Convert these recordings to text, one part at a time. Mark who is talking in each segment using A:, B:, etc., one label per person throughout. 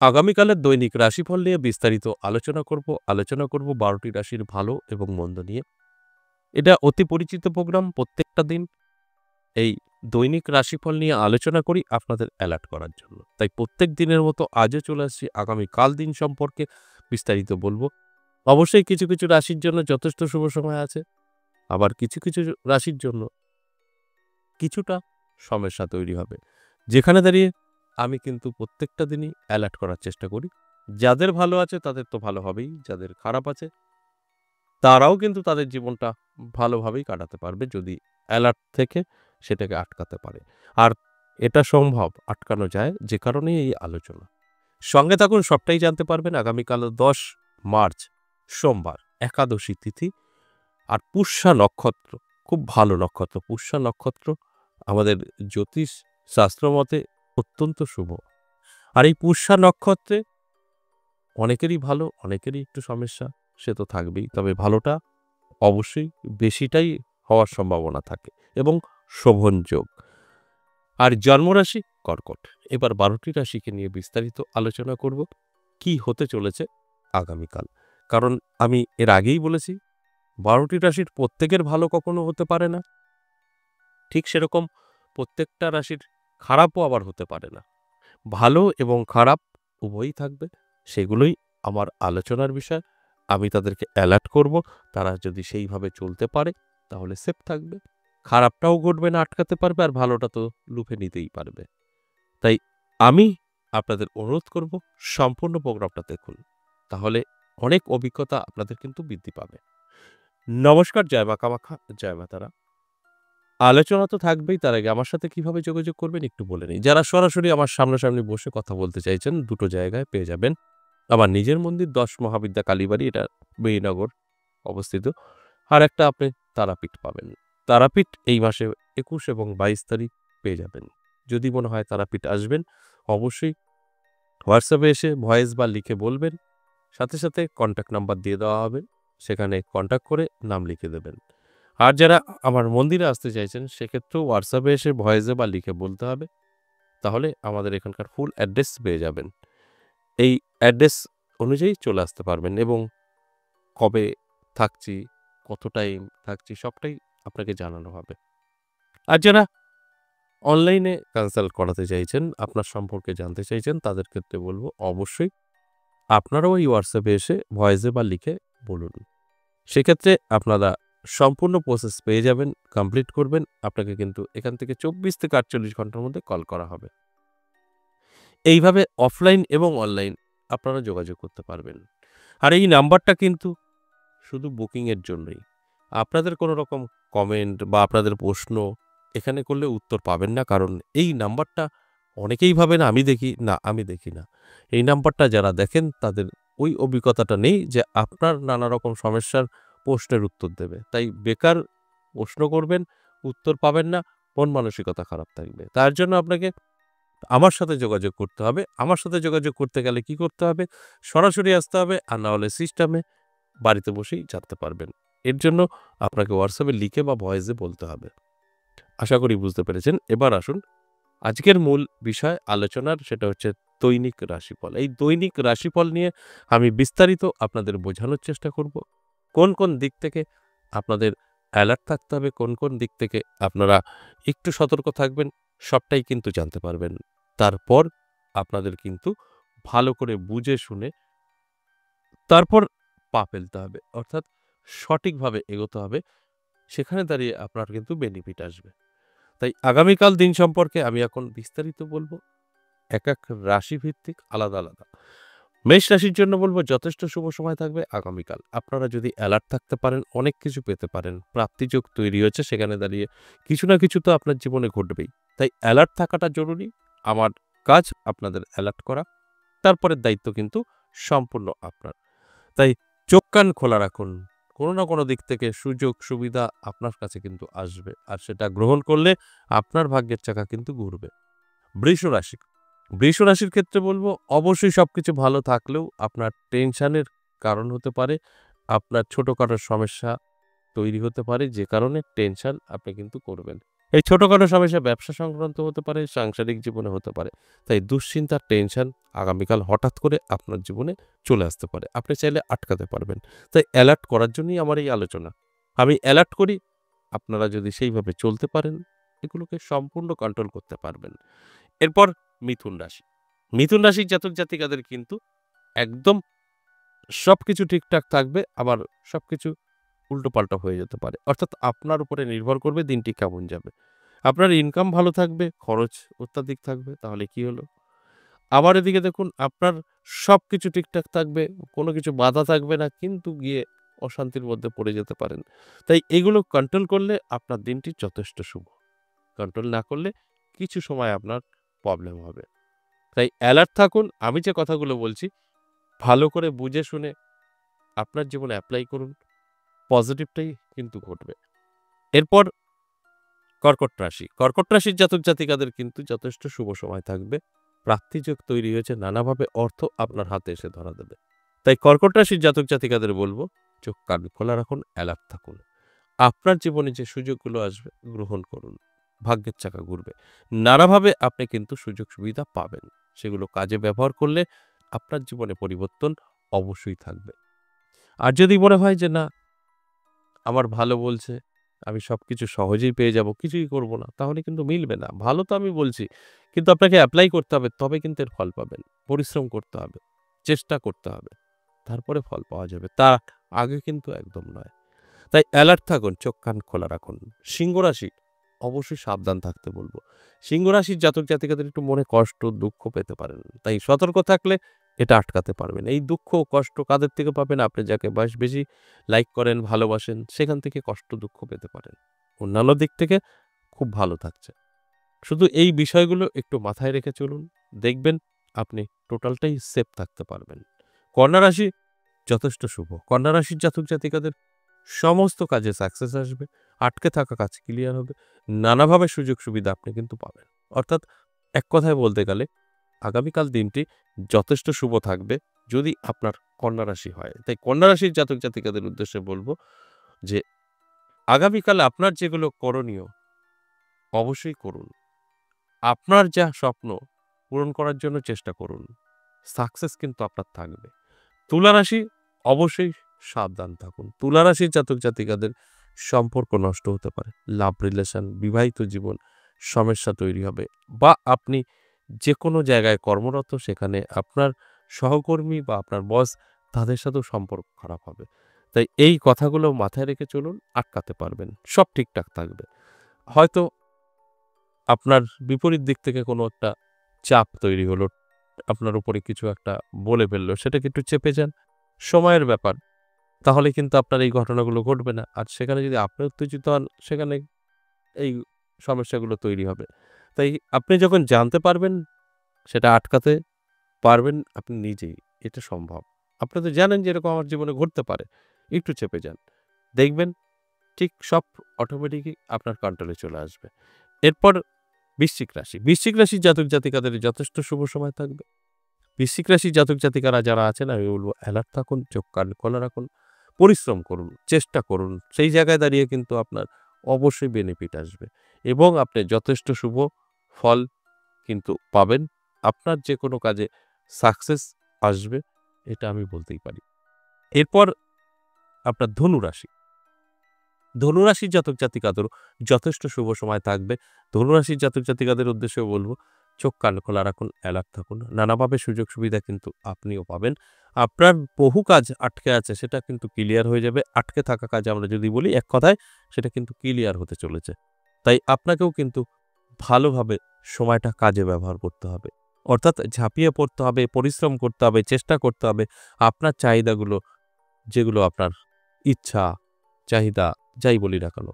A: আগামীকালের দৈনিক রাশিফল নিয়ে বিস্তারিত আলোচনা করব ১২টি রাশির ভালো এবং মন্দ নিয়ে। এটা অতি পরিচিত প্রোগ্রাম। প্রত্যেকটা দিন এই দৈনিক রাশিফল নিয়ে আলোচনা করি আপনাদের অ্যালার্ট করার জন্য। তাই প্রত্যেক দিনের মতো আজও চলে আসছি আগামীকাল দিন সম্পর্কে বিস্তারিত বলব। অবশ্যই কিছু, কিছু রাশির জন্য যথেষ্ট শুভ সময় আছে। আবার কিছু, কিছু রাশির জন্য কিছুটা সমস্যা তৈরি হবে। যেখানে দাঁড়িয়ে আমি কিন্তু প্রত্যেকটা দিনই অ্যালার্ট করার চেষ্টা করি। যাদের ভালো আছে তাদের তো ভালো হবেই, যাদের খারাপ আছে তারাও কিন্তু তাদের জীবনটা ভালোভাবেই কাটাতে পারবে যদি অ্যালার্ট থেকে সেটাকে আটকাতে পারে। আর এটা সম্ভব, আটকানো যায়, যে কারণেই এই আলোচনা। সঙ্গে থাকুন, সবটাই জানতে পারবেন। আগামীকাল ১০ মার্চ সোমবার, একাদশী তিথি আর পুষ্যা নক্ষত্র, খুব ভালো নক্ষত্র। পুষ্যা নক্ষত্র আমাদের জ্যোতিষ শাস্ত্র মতে অত্যন্ত শুভ। আর এই পুষ্যা নক্ষত্রে অনেকেরই ভালো, অনেকেরই একটু সমস্যা, সে তো থাকবেই। তবে ভালোটা অবশ্যই বেশিটাই হওয়ার সম্ভাবনা থাকে এবং শোভনযোগ। আর জন্মরাশি কর্কট। এবার ১২টি রাশিকে নিয়ে বিস্তারিত আলোচনা করব কি হতে চলেছে আগামীকাল। কারণ আমি এর আগেই বলেছি ১২টি রাশির প্রত্যেকের ভালো কখনো হতে পারে না। ঠিক সেরকম প্রত্যেকটা রাশির খারাপও আবার হতে পারে না। ভালো এবং খারাপ উভয়ই থাকবে। সেগুলোই আমার আলোচনার বিষয়। আমি তাদেরকে অ্যালার্ট করব। তারা যদি সেইভাবে চলতে পারে তাহলে সেফ থাকবে। খারাপটাও ঘটবে না, আটকাতে পারবে, আর ভালোটা তো লুফে নিতেই পারবে। তাই আমি আপনাদের অনুরোধ করব সম্পূর্ণ প্রোগ্রামটা দেখুন। তাহলে অনেক অভিজ্ঞতা আপনাদের কিন্তু বৃদ্ধি পাবে। নমস্কার, জয় মা কামাখ্যা, জয় মা তারা। আলোচনা তো থাকবেই, তার আগে আমার সাথে কিভাবে যোগাযোগ করবেন একটু বলে নিই। যারা সরাসরি আমার সামনাসামনি বসে কথা বলতে চাইছেন, দুটো জায়গায় পেয়ে যাবেন। আমার নিজের মন্দির ১০ মহাবিদ্যা কালীবাড়ি, এটা বেইনগর অবস্থিত। আর একটা আপনি তারাপীঠ পাবেন। তারাপীঠ এই মাসে ২১ এবং ২২ তারিখ পেয়ে যাবেন। যদি মনে হয় তারাপীঠ আসবেন, অবশ্যই হোয়াটসঅ্যাপে এসে ভয়েস বা লিখে বলবেন। সাথে, সাথে কন্ট্যাক্ট নাম্বার দিয়ে দেওয়া হবে। সেখানে কন্ট্যাক্ট করে নাম লিখে দেবেন। আর যারা আমার মন্দিরে আসতে চাইছেন, সেক্ষেত্রেও হোয়াটসঅ্যাপে এসে ভয়েসে বা লিখে বলতে হবে। তাহলে আমাদের এখানকার ফুল অ্যাড্রেস পেয়ে যাবেন। এই অ্যাড্রেস অনুযায়ী চলে আসতে পারবেন এবং কবে থাকছি, কত টাইম থাকছি, সবটাই আপনাকে জানানো হবে। আর যারা অনলাইনে কনসাল্ট করাতে চাইছেন, আপনার সম্পর্কে জানতে চাইছেন, তাদের ক্ষেত্রে বলব অবশ্যই আপনারাও এই হোয়াটসঅ্যাপে এসে ভয়েসে বা লিখে বলুন। সেক্ষেত্রে আপনারা সম্পূর্ণ প্রসেস পেয়ে যাবেন, কমপ্লিট করবেন। আপনাকে কিন্তু এখান থেকে ২৪ থেকে ৪৮ ঘন্টার মধ্যে কল করা হবে। এইভাবে অফলাইন এবং অনলাইন আপনারা যোগাযোগ করতে পারবেন। আর এই নাম্বারটা কিন্তু শুধু বুকিংয়ের জন্যই। আপনাদের কোনো রকম কমেন্ট বা আপনাদের প্রশ্ন এখানে করলে উত্তর পাবেন না। কারণ এই নাম্বারটা অনেকেই ভাবেন আমি দেখি, না আমি দেখি না। এই নাম্বারটা যারা দেখেন তাদের ওই অভিজ্ঞতাটা নেই যে আপনার নানা রকম সমস্যার প্রশ্নের উত্তর দেবে। তাই বেকার প্রশ্ন করবেন, উত্তর পাবেন না, মন মানসিকতা খারাপ থাকবে। তার জন্য আপনাকে আমার সাথে যোগাযোগ করতে হবে। আমার সাথে যোগাযোগ করতে গেলে কি করতে হবে? সরাসরি আসতে হবে, আর না হলে সিস্টেমে বাড়িতে বসেই জানতে পারবেন। এর জন্য আপনাকে হোয়াটসঅ্যাপে লিখে বা ভয়েসে বলতে হবে। আশা করি বুঝতে পেরেছেন। এবার আসুন আজকের মূল বিষয় আলোচনার, সেটা হচ্ছে দৈনিক রাশিফল। এই দৈনিক রাশিফল নিয়ে আমি বিস্তারিত আপনাদের বোঝানোর চেষ্টা করব। কোন, কোন দিক থেকে আপনাদের অ্যালার্ট থাকতে হবে, কোন, কোন দিক থেকে আপনারা একটু সতর্ক থাকবেন, সবটাই কিন্তু জানতে পারবেন। তারপর আপনাদের কিন্তু ভালো করে বুঝে শুনে তারপর পা ফেলতে হবে। অর্থাৎ সঠিকভাবে এগোতে হবে। সেখানে দাঁড়িয়ে আপনার কিন্তু বেনিফিট আসবে। তাই আগামীকাল দিন সম্পর্কে আমি এখন বিস্তারিত বলব। এক রাশিভিত্তিক আলাদা, আলাদা। মেষ রাশির জন্য বলব যথেষ্ট শুভ সময় থাকবে আগামীকাল। আপনারা যদি অ্যালার্ট থাকতে পারেন, অনেক কিছু পেতে পারেন। প্রাপ্তিযোগ তৈরি হয়েছে, সেখানে দাঁড়িয়ে কিছু না কিছু তো আপনার জীবনে ঘটবেই। তাই অ্যালার্ট থাকাটা জরুরি। আমার কাজ আপনাদের অ্যালার্ট করা। তারপরের দায়িত্ব কিন্তু সম্পূর্ণ আপনার। তাই চোখ কান খোলা রাখুন। কোনো না কোনো দিক থেকে সুযোগ সুবিধা আপনার কাছে কিন্তু আসবে। আর সেটা গ্রহণ করলে আপনার ভাগ্যের চাকা কিন্তু ঘুরবে। বৃষ রাশি। বৃষ রাশির ক্ষেত্রে বলবো অবশ্যই সবকিছু ভালো থাকলেও আপনার টেনশনের কারণ হতে পারে। আপনার ছোটখাটো সমস্যা তৈরি হতে পারে, যে কারণে টেনশন আপনি কিন্তু করবেন। এই ছোটখাটো সমস্যা ব্যবসা সংক্রান্ত হতে পারে, সাংসারিক জীবনে হতে পারে। তাই দুশ্চিন্তা, টেনশন আগামীকাল হঠাৎ করে আপনার জীবনে চলে আসতে পারে। আপনি চাইলে আটকাতে পারবেন। তাই অ্যালার্ট করার জন্যই আমার এই আলোচনা। আমি অ্যালার্ট করি, আপনারা যদি সেইভাবে চলতে পারেন, এগুলোকে সম্পূর্ণ কন্ট্রোল করতে পারবেন। এরপর মিথুন রাশি। মিথুন রাশির জাতক-জাতিকাদের কিন্তু একদম সবকিছু ঠিকঠাক থাকবে, আবার সবকিছু উল্টোপাল্টা হয়ে যেতে পারে। অর্থাৎ আপনার উপরে নির্ভর করবে দিনটি কেমন যাবে। আপনার ইনকাম ভালো থাকবে, খরচ অত্যাধিক থাকবে, তাহলে কি হলো? আবার এদিকে দেখুন আপনার সবকিছু ঠিকঠাক থাকবে, কোনো কিছু বাধা থাকবে না, কিন্তু গিয়ে অশান্তির মধ্যে পড়ে যেতে পারেন। তাই এগুলো কন্ট্রোল করলে আপনার দিনটি যথেষ্ট শুভ। কন্ট্রোল না করলে কিছু সময় আপনার প্রবলেম হবে। তাই অ্যালার্ট থাকুন। আমি যে কথাগুলো বলছি ভালো করে বুঝে শুনে আপনার জীবনে এপ্লাই করুন। পজিটিভটাই কিন্তু ঘটবে। এরপর কর্কট রাশি। কর্কট রাশির জাতক-জাতিকাদের কিন্তু যথেষ্ট শুভ সময় থাকবে। প্রাপ্তিযোগ তৈরি হয়েছে, নানাভাবে অর্থ আপনার হাতে এসে ধরা দেবে। তাই কর্কট রাশির জাতক-জাতিকাদের বলব, চোখ কান খোলা রাখুন, অ্যালার্ট থাকুন। আপনার জীবনে যে সুযোগগুলো আসবে গ্রহণ করুন। ভাগ্যের চাকা ঘুরবে। নানাভাবে আপনি কিন্তু সুযোগ সুবিধা পাবেন। সেগুলো কাজে ব্যবহার করলে আপনার জীবনে পরিবর্তন অবশ্যই থাকবে। আর যদি মনে হয় যে না আমার ভালো বলছে, আমি সবকিছু সহজেই পেয়ে যাব, কিছুই করব না, তাহলে কিন্তু মিলবে না। ভালো তো আমি বলছি, কিন্তু আপনাকে এপ্লাই করতে হবে, তবে কিন্তু এর ফল পাবেন। পরিশ্রম করতে হবে, চেষ্টা করতে হবে, তারপরে ফল পাওয়া যাবে। তার আগে কিন্তু একদম নয়। তাই অ্যালার্ট থাকুন, চোখ কান খোলা রাখুন। সিংহ রাশি অবশ্যই সাবধান থাকতে বলব। সিংহ রাশির জাতক জাতিকাদের একটু মনে কষ্ট, দুঃখ পেতে পারেন। তাই সতর্ক থাকলে এটা আটকাতে পারবেন। এই দুঃখ, কষ্ট কাদের থেকে পাবেন? আপনি যাকে বেশি লাইক করেন, ভালোবাসেন, সেখান থেকে কষ্ট, দুঃখ পেতে পারেন। অন্যান্য দিক থেকে খুব ভালো থাকছে। শুধু এই বিষয়গুলো একটু মাথায় রেখে চলুন। দেখবেন আপনি টোটালটাই সেফ থাকতে পারবেন। কন্যা রাশি যথেষ্ট শুভ। কন্যা রাশির জাতক জাতিকাদের সমস্ত কাজে সাকসেস আসবে, আটকে থাকা কাজ ক্লিয়ার হবে, নানাভাবে সুযোগ সুবিধা আপনি কিন্তু পাবেন। অর্থাৎ এক কথায় বলতে গেলে আগামীকাল দিনটি যথেষ্ট শুভ থাকবে যদি আপনার কন্যা রাশি হয়। তাই কন্যা রাশির জাতক জাতিকাদের উদ্দেশ্যে বলব যে আগামীকাল আপনার যেগুলো করণীয় অবশ্যই করুন। আপনার যা স্বপ্ন পূরণ করার জন্য চেষ্টা করুন। সাকসেস কিন্তু আপনার থাকবে। তুলা রাশি অবশ্যই সাবধান থাকুন। তুলা রাশির জাতক জাতিকাদের সম্পর্ক নষ্ট হতে পারে। লাভ রিলেশন, বিবাহিত জীবন সমস্যা তৈরি হবে, বা আপনি যে কোনো জায়গায় কর্মরত সেখানে আপনার সহকর্মী বা আপনার বস তাদের সাথেও সম্পর্ক খারাপ হবে। তাই এই কথাগুলো মাথায় রেখে চলুন, আটকাতে পারবেন। সব ঠিকঠাক থাকবে। হয়তো আপনার বিপরীত দিক থেকে কোনো একটা চাপ তৈরি হলো, আপনার উপরে কিছু একটা বলে ফেললো, সেটাকে একটু চেপে যান। সময়ের ব্যাপার। তাহলে কিন্তু আপনার এই ঘটনাগুলো ঘটবে না। আর সেখানে যদি আপনি উত্তেজিত হন, সেখানে এই সমস্যাগুলো তৈরি হবে। তাই আপনি যখন জানতে পারবেন, সেটা আটকাতে পারবেন আপনি নিজেই। এটা সম্ভব। আপনি তো জানেন যে এরকম আমার জীবনে ঘটতে পারে। একটু চেপে যান। দেখবেন ঠিক সব অটোমেটিকই আপনার কন্ট্রোলে চলে আসবে। এরপর বৃশ্চিক রাশি। বৃশ্চিক রাশির জাতক জাতিকাদের যথেষ্ট শুভ সময় থাকবে। বৃশ্চিক রাশির জাতক জাতিকারা যারা আছেন আমি বলব অ্যালার্ট থাকুন, চোখ কান খোলা রাখুন, পরিশ্রম করুন, চেষ্টা করুন। সেই জায়গায় দাঁড়িয়ে কিন্তু আপনার অবশ্যই বেনিফিট আসবে এবং আপনি যথেষ্ট শুভ ফল কিন্তু পাবেন। আপনার যে কোনো কাজে সাকসেস আসবে, এটা আমি বলতেই পারি। এরপর আপনার ধনু রাশি। ধনুরাশির জাতক জাতিকাদেরও যথেষ্ট শুভ সময় থাকবে। ধনুরাশির জাতক জাতিকাদের উদ্দেশ্যে বলব, চোখ কান খোলা রাখুন, অ্যালার্ট থাকুন। নানাভাবে সুযোগ সুবিধা কিন্তু আপনিও পাবেন। আপনার বহু কাজ আটকে আছে, সেটা কিন্তু ক্লিয়ার হয়ে যাবে। আটকে থাকা কাজ আমরা যদি বলি এক কথায়, সেটা কিন্তু ক্লিয়ার হতে চলেছে। তাই আপনাকেও কিন্তু ভালোভাবে সময়টা কাজে ব্যবহার করতে হবে। অর্থাৎ ঝাঁপিয়ে পড়তে হবে, পরিশ্রম করতে হবে, চেষ্টা করতে হবে। আপনার চাহিদাগুলো, যেগুলো আপনার ইচ্ছা, চাহিদা যাই বলি না কেন,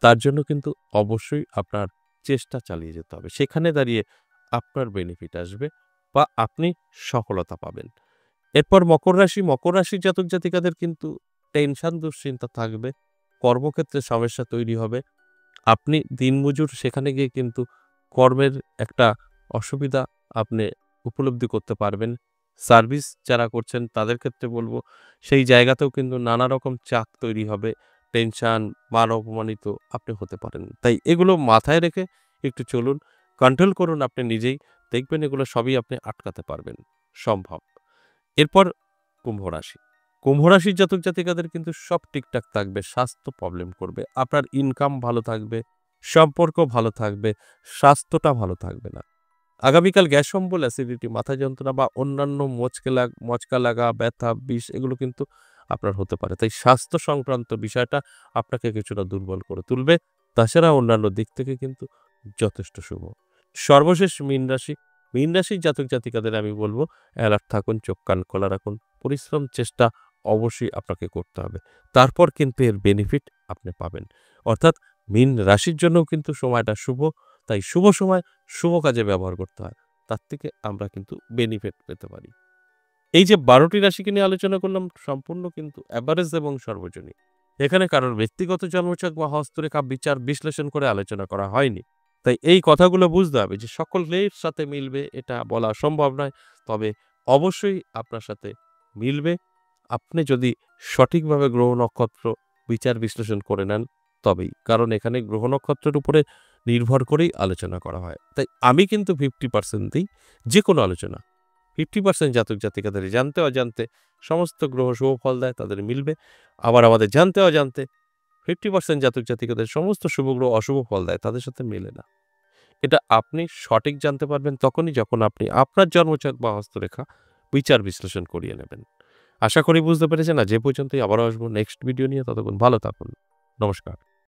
A: তার জন্য কিন্তু অবশ্যই আপনার চেষ্টা চালিয়ে যেতে হবে। সেখানে দাঁড়িয়ে আপনার বেনিফিট আসবে বা আপনি সফলতা পাবেন। এরপর মকর রাশি। মকর রাশির জাতক জাতিকাদের কিন্তু টেনশন, দুশ্চিন্তা থাকবে। কর্মক্ষেত্রে সমস্যা তৈরি হবে। আপনি দিনমজুর, সেখানে গিয়ে কিন্তু কর্মের একটা অসুবিধা আপনি উপলব্ধি করতে পারবেন। সার্ভিস যারা করছেন তাদের ক্ষেত্রে বলব, সেই জায়গাতেও কিন্তু নানা রকম চাপ তৈরি হবে। টেনশন, মান অপমানিত আপনি হতে পারেন। তাই এগুলো মাথায় রেখে একটু চলুন, কন্ট্রোল করুন আপনি নিজেই। দেখবেন এগুলো সবই আপনি আটকাতে পারবেন। সম্ভব। এরপর কুম্ভ রাশি। কুম্ভ রাশির জাতক জাতিকাদের কিন্তু সব ঠিকঠাক থাকবে। স্বাস্থ্য প্রবলেম করবে। আপনার ইনকাম ভালো থাকবে, সম্পর্ক ভালো থাকবে, স্বাস্থ্যটা ভালো থাকবে না। আগামীকাল গ্যাস অম্বল, অ্যাসিডিটি, মাথা যন্ত্রণা বা অন্যান্য মচকা লাগা, ব্যথা, বিষ এগুলো কিন্তু আপনার হতে পারে। তাই স্বাস্থ্য সংক্রান্ত বিষয়টা আপনাকে কিছুটা দুর্বল করে তুলবে। তাছাড়া অন্যান্য দিক থেকে কিন্তু যথেষ্ট শুভ। সর্বশেষ মীন রাশি। মীন রাশির জাতক জাতিকাদের আমি বলব অ্যালার্ট থাকুন, চোখ কান খোলা রাখুন। পরিশ্রম চেষ্টা অবশ্যই আপনাকে করতে হবে। তারপর কিন্তু এর বেনিফিট আপনি পাবেন। অর্থাৎ মীন রাশির জন্যও কিন্তু সময়টা শুভ। তাই শুভ সময় শুভ কাজে ব্যবহার করতে হয়। তার থেকে আমরা কিন্তু বেনিফিট পেতে পারি। এই যে ১২টি রাশিকে নিয়ে আলোচনা করলাম সম্পূর্ণ কিন্তু এভারেজ এবং সর্বজনীন। এখানে কারোর ব্যক্তিগত জন্মছক বা হস্তরেখা বিচার বিশ্লেষণ করে আলোচনা করা হয়নি। তাই এই কথাগুলো বুঝতে হবে যে সকলের সাথে মিলবে এটা বলা সম্ভব নয়। তবে অবশ্যই আপনার সাথে মিলবে। আপনি যদি সঠিকভাবে গ্রহ নক্ষত্র বিচার বিশ্লেষণ করে নেন তবেই। কারণ এখানে গ্রহ নক্ষত্রের উপরে নির্ভর করেই আলোচনা করা হয়। তাই আমি কিন্তু 50% দিই যেকোনো আলোচনা। 50% জাতক জাতিকাদের জানতে অজান্তে সমস্ত গ্রহ শুভ ফল দেয়, তাদের মিলবে। আবার আমাদের জানতে অজান্তে 50% জাতক জাতিকাদের সমস্ত শুভ গ্রহ অশুভ ফল দেয়, তাদের সাথে মেলে না। এটা আপনি সঠিক জানতে পারবেন তখনই যখন আপনি আপনার জন্মছক বা হস্তরেখা বিচার বিশ্লেষণ করিয়ে নেবেন। আশা করি বুঝতে পেরেছেন। আজ এ পর্যন্তই। আবারও আসবো নেক্সট ভিডিও নিয়ে। ততক্ষণ ভালো থাকুন। নমস্কার।